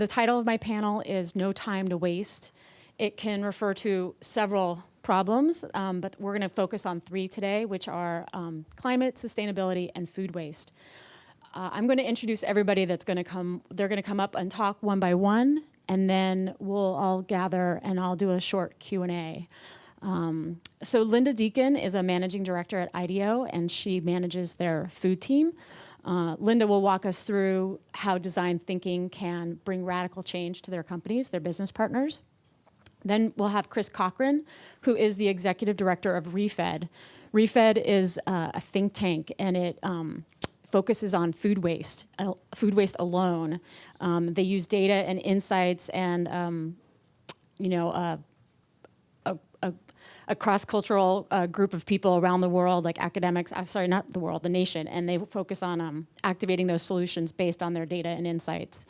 The title of my panel is No Time to Waste. It can refer to several problems, but we're going to focus on 3 today, which are climate, sustainability, and food waste. I'm going to introduce everybody that's going to come. They're going to come up and talk one by one, and then we'll all gather and I'll do a short Q&A. So Lynda Deakin is a managing director at IDEO, and she manages their food team. Lynda will walk us through how design thinking can bring radical change to their companies, their business partners. Then we'll have Chris Cochran, who is the executive director of ReFed. ReFed is a think tank, and it focuses on food waste alone. They use data and insights and a cross-cultural group of people around the world, like academics, not the world, the nation, and they focus on activating those solutions based on their data and insights.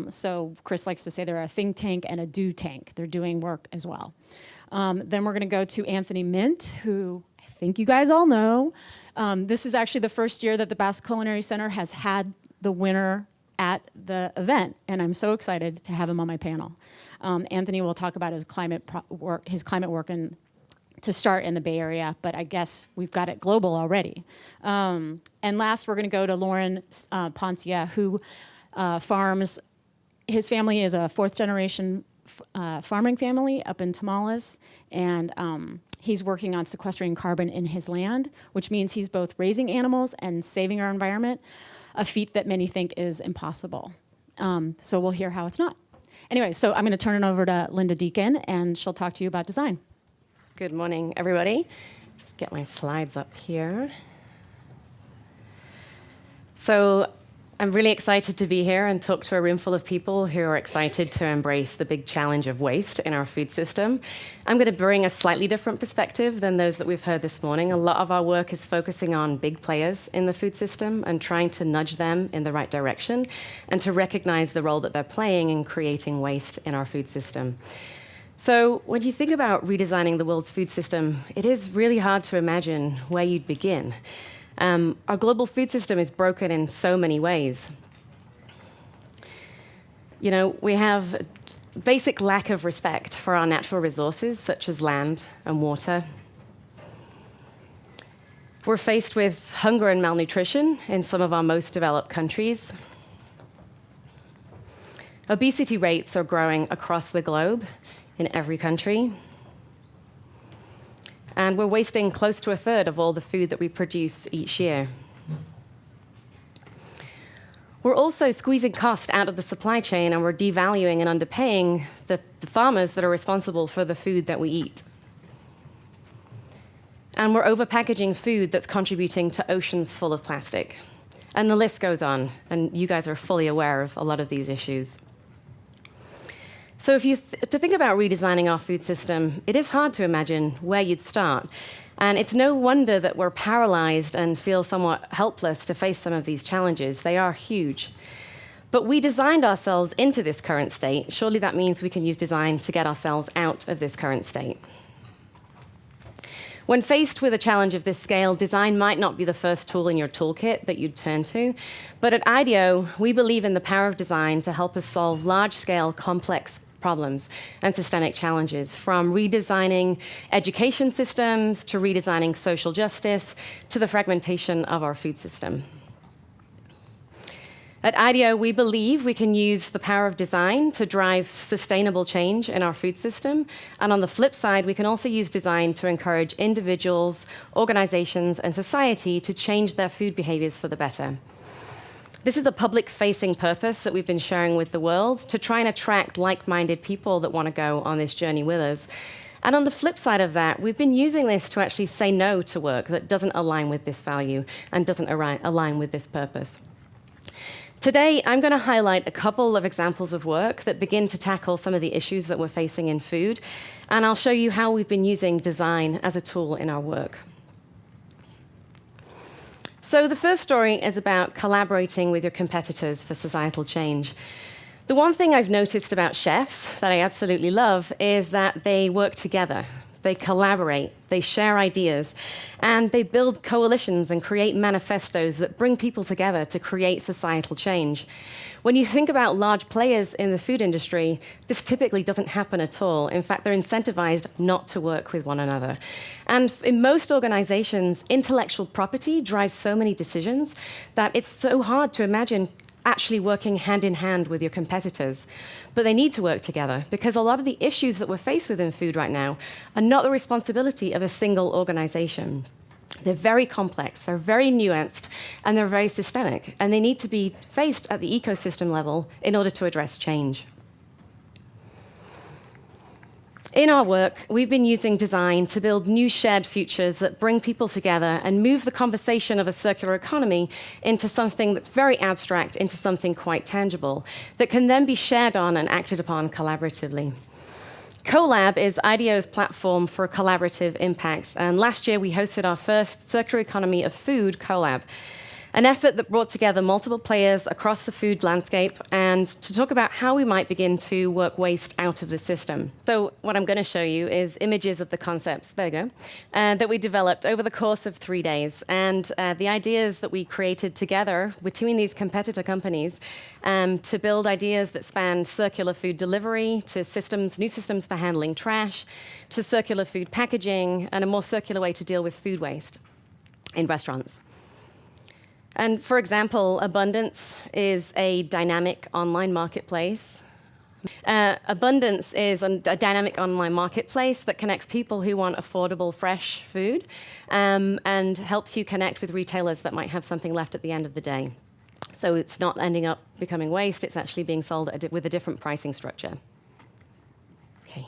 So Chris likes to say they're a think tank and a do tank. They're doing work as well. Then we're going to go to Anthony Mint, who I think you guys all know. This is actually the first year that the Basque Culinary Center has had the winner at the event, and I'm so excited to have him on my panel. Anthony will talk about his climate work and to start in the Bay Area, but I guess we've got it global already. And last, we're going to go to Lauren Poncia, who farms. His family is a 4th-generation farming family up in Tamales, and he's working on sequestering carbon in his land, which means he's both raising animals and saving our environment, a feat that many think is impossible. So we'll hear how it's not. Anyway, so I'm going to turn it over to Lynda Deakin, and she'll talk to you about design. Good morning, everybody. Just get my slides up here. So I'm really excited to be here and talk to a room full of people who are excited to embrace the big challenge of waste in our food system. I'm going to bring a slightly different perspective than those that we've heard this morning. A lot of our work is focusing on big players in the food system and trying to nudge them in the right direction and to recognize the role that they're playing in creating waste in our food system. So when you think about redesigning the world's food system, it is really hard to imagine where you'd begin. Our global food system is broken in so many ways. You know, we have basic lack of respect for our natural resources, such as land and water. We're faced with hunger and malnutrition in some of our most developed countries. Obesity rates are growing across the globe in every country. And we're wasting close to 1/3 of all the food that we produce each year. We're also squeezing cost out of the supply chain, and we're devaluing and underpaying the farmers that are responsible for the food that we eat. And we're overpackaging food that's contributing to oceans full of plastic. And the list goes on, and you guys are fully aware of a lot of these issues. So if you to think about redesigning our food system, it is hard to imagine where you'd start. And it's no wonder that we're paralyzed and feel somewhat helpless to face some of these challenges. They are huge. But we designed ourselves into this current state. Surely that means we can use design to get ourselves out of this current state. When faced with a challenge of this scale, design might not be the first tool in your toolkit that you'd turn to. But at IDEO, we believe in the power of design to help us solve large-scale, complex problems and systemic challenges, from redesigning education systems to redesigning social justice to the fragmentation of our food system. At IDEO, we believe we can use the power of design to drive sustainable change in our food system. And on the flip side, we can also use design to encourage individuals, organizations, and society to change their food behaviors for the better. This is a public-facing purpose that we've been sharing with the world to try and attract like-minded people that want to go on this journey with us. And on the flip side of that, we've been using this to actually say no to work that doesn't align with this value and doesn't align with this purpose. Today, I'm going to highlight a couple of examples of work that begin to tackle some of the issues that we're facing in food, and I'll show you how we've been using design as a tool in our work. So the first story is about collaborating with your competitors for societal change. The one thing I've noticed about chefs that I absolutely love is that they work together. they collaborate, they share ideas, and they build coalitions and create manifestos that bring people together to create societal change. When you think about large players in the food industry, this typically doesn't happen at all. In fact, they're incentivized not to work with one another. And in most organizations, intellectual property drives so many decisions that it's so hard to imagine actually working hand in hand with your competitors. But they need to work together because a lot of the issues that we're faced with in food right now are not the responsibility of a single organization. They're very complex, they're very nuanced, and they're very systemic, and they need to be faced at the ecosystem level in order to address change. In our work, we've been using design to build new shared futures that bring people together and move the conversation of a circular economy into something that's very abstract, into something quite tangible, that can then be shared on and acted upon collaboratively. CoLab is IDEO's platform for collaborative impact, and last year we hosted our first Circular Economy of Food CoLab, an effort that brought together multiple players across the food landscape and to talk about how we might begin to work waste out of the system. So what I'm going to show you is images of the concepts, there you go, that we developed over the course of 3 days. And the ideas that we created together between these competitor companies to build ideas that span circular food delivery to systems, new systems for handling trash, to circular food packaging, and a more circular way to deal with food waste in restaurants. And for example, Abundance is a dynamic online marketplace. Abundance is a dynamic online marketplace that connects people who want affordable, fresh food and helps you connect with retailers that might have something left at the end of the day. So it's not ending up becoming waste, it's actually being sold with a different pricing structure. Okay.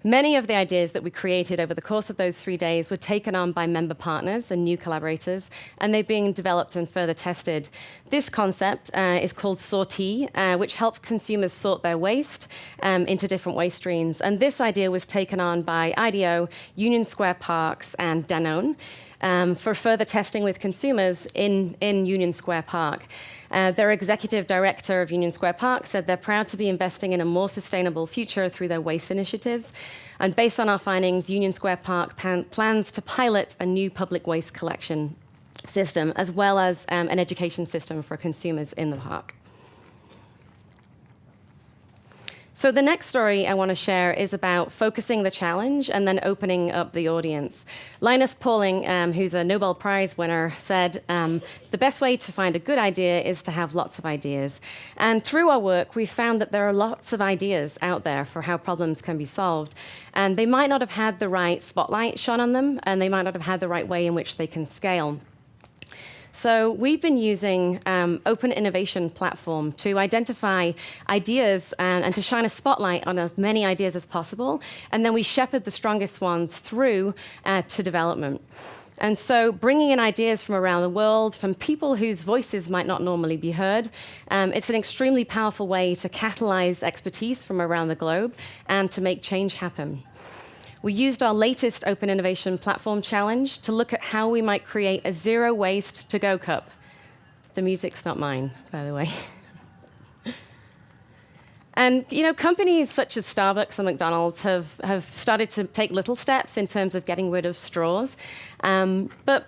Many of the ideas that we created over the course of those 3 days were taken on by member partners and new collaborators, and they're being developed and further tested. This concept is called Sortie, which helps consumers sort their waste into different waste streams. And this idea was taken on by IDEO, Union Square Parks, and Danone for further testing with consumers in Union Square Park. Their executive director of Union Square Park said they're proud to be investing in a more sustainable future through their waste initiatives. And based on our findings, Union Square Park plans to pilot a new public waste collection system, as well as an education system for consumers in the park. So the next story I want to share is about focusing the challenge and then opening up the audience. Linus Pauling, who's a Nobel Prize winner, said, the best way to find a good idea is to have lots of ideas. And through our work, we found that there are lots of ideas out there for how problems can be solved. And they might not have had the right spotlight shone on them, and they might not have had the right way in which they can scale. So we've been using Open Innovation Platform to identify ideas and to shine a spotlight on as many ideas as possible, and then we shepherd the strongest ones through to development. And so bringing in ideas from around the world, from people whose voices might not normally be heard, it's an extremely powerful way to catalyze expertise from around the globe and to make change happen. We used our latest Open Innovation Platform Challenge to look at how we might create a zero-waste to-go cup. The music's not mine, by the way. And companies such as Starbucks and McDonald's have started to take little steps in terms of getting rid of straws. But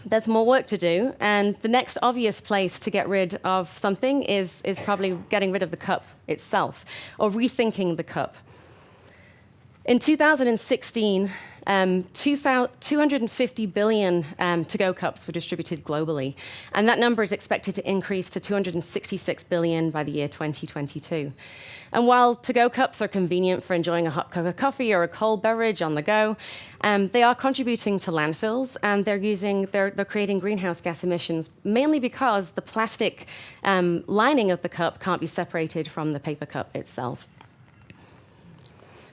there's more work to do, and the next obvious place to get rid of something is probably getting rid of the cup itself, or rethinking the cup. In 2016, 250 billion to-go cups were distributed globally, and that number is expected to increase to 266 billion by the year 2022. And while to-go cups are convenient for enjoying a hot cup of coffee or a cold beverage on the go, they are contributing to landfills, and they're creating greenhouse gas emissions, mainly because the plastic lining of the cup can't be separated from the paper cup itself.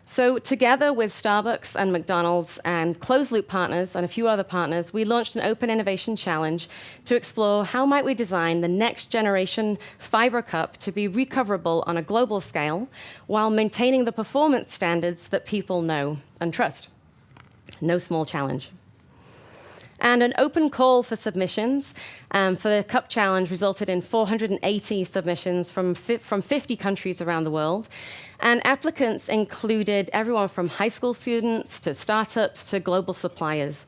So together with Starbucks and McDonald's and closed-loop partners and a few other partners, we launched an Open Innovation Challenge to explore how might we design the next generation fiber cup to be recoverable on a global scale while maintaining the performance standards that people know and trust. No small challenge. And an open call for submissions for the Cup Challenge resulted in 480 submissions from 50 countries around the world. And applicants included everyone from high school students to startups to global suppliers.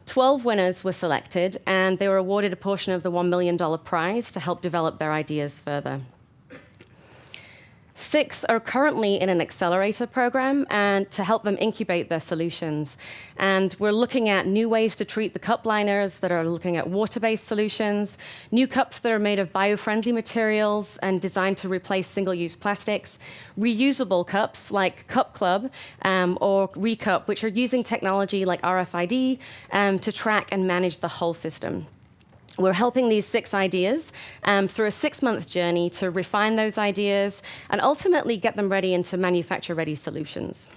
12 winners were selected, and they were awarded a portion of the $1 million prize to help develop their ideas further. 6 are currently in an accelerator program and to help them incubate their solutions. And we're looking at new ways to treat the cup liners that are looking at water-based solutions, new cups that are made of bio-friendly materials and designed to replace single-use plastics, reusable cups like Cup Club or Recup, which are using technology like RFID to track and manage the whole system. We're helping these 6 ideas through a 6-month journey to refine those ideas and ultimately get them ready into manufacture-ready solutions.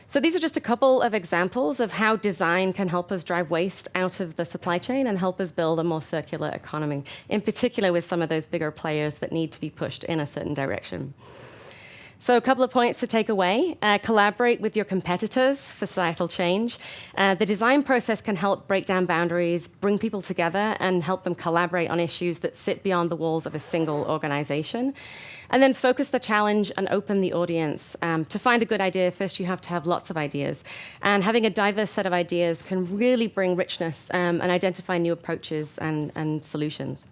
So these are just a couple of examples of how design can help us drive waste out of the supply chain and help us build a more circular economy, in particular with some of those bigger players that need to be pushed in a certain direction. So a couple of points to take away. Collaborate with your competitors for societal change. The design process can help break down boundaries, bring people together, and help them collaborate on issues that sit beyond the walls of a single organization. And then focus the challenge and open the audience. To find a good idea, first you have to have lots of ideas. And having a diverse set of ideas can really bring richness and identify new approaches and solutions.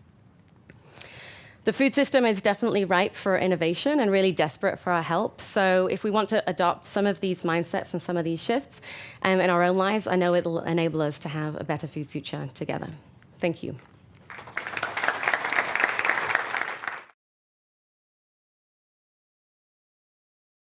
The food system is definitely ripe for innovation and really desperate for our help. So if we want to adopt some of these mindsets and some of these shifts in our own lives, I know it'll enable us to have a better food future together. Thank you.